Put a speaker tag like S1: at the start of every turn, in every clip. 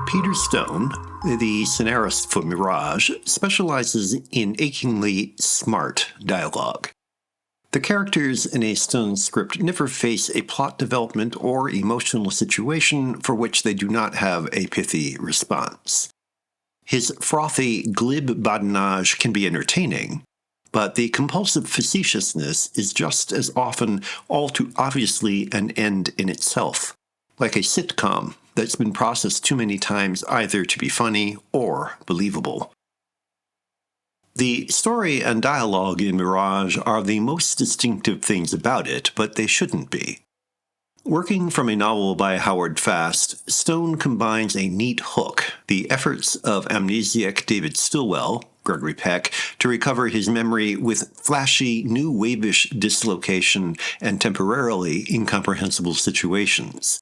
S1: Peter Stone, the scenarist for Mirage, specializes in achingly smart dialogue. The characters in a Stone script never face a plot development or emotional situation for which they do not have a pithy response. His frothy, glib badinage can be entertaining, but the compulsive facetiousness is just as often all too obviously an end in itself, like a sitcom that's been processed too many times either to be funny or believable. The story and dialogue in Mirage are the most distinctive things about it, but they shouldn't be. Working from a novel by Howard Fast, Stone combines a neat hook, the efforts of amnesiac David Stilwell, Gregory Peck, to recover his memory with flashy, new wave-ish dislocation and temporarily incomprehensible situations.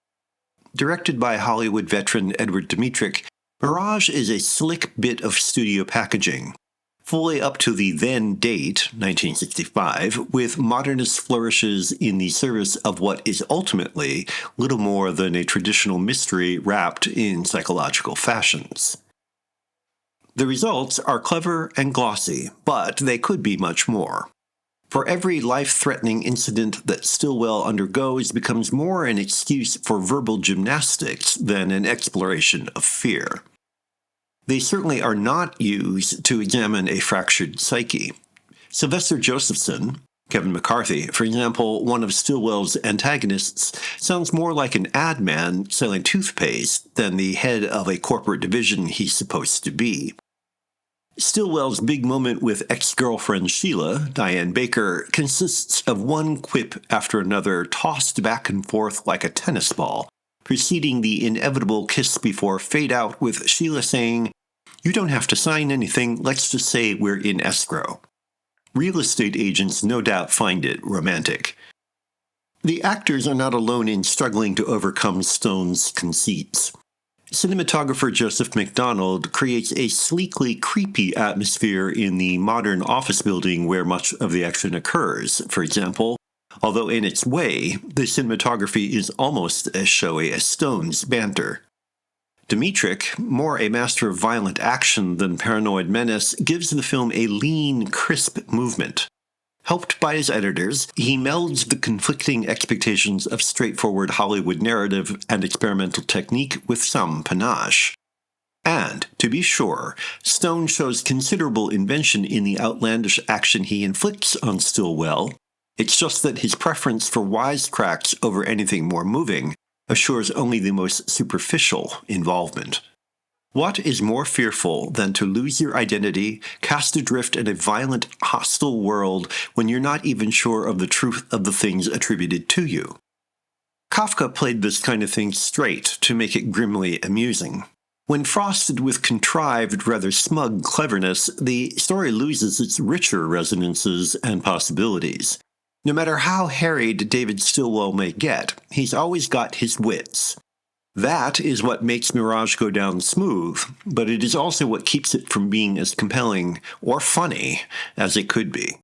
S1: Directed by Hollywood veteran Edward Dmytryk, Mirage is a slick bit of studio packaging, fully up to the then date, 1965, with modernist flourishes in the service of what is ultimately little more than a traditional mystery wrapped in psychological fashions. The results are clever and glossy, but they could be much more. For every life-threatening incident that Stilwell undergoes becomes more an excuse for verbal gymnastics than an exploration of fear. They certainly are not used to examine a fractured psyche. Sylvester Josephson, Kevin McCarthy, for example, one of Stilwell's antagonists, sounds more like an ad man selling toothpaste than the head of a corporate division he's supposed to be. Stillwell's big moment with ex-girlfriend Sheila, Diane Baker, consists of one quip after another tossed back and forth like a tennis ball, preceding the inevitable kiss before fade-out with Sheila saying, "You don't have to sign anything, let's just say we're in escrow." Real estate agents no doubt find it romantic. The actors are not alone in struggling to overcome Stone's conceits. Cinematographer Joseph McDonald creates a sleekly creepy atmosphere in the modern office building where much of the action occurs, for example, although in its way, the cinematography is almost as showy as Stone's banter. Dmytryk, more a master of violent action than paranoid menace, gives the film a lean, crisp movement. Helped by his editors, he melds the conflicting expectations of straightforward Hollywood narrative and experimental technique with some panache. And, to be sure, Stone shows considerable invention in the outlandish action he inflicts on Stilwell. It's just that his preference for wisecracks over anything more moving assures only the most superficial involvement. What is more fearful than to lose your identity, cast adrift in a violent, hostile world when you're not even sure of the truth of the things attributed to you? Kafka played this kind of thing straight to make it grimly amusing. When frosted with contrived, rather smug cleverness, the story loses its richer resonances and possibilities. No matter how harried David Stilwell may get, he's always got his wits. That is what makes Mirage go down smooth, but it is also what keeps it from being as compelling or funny as it could be.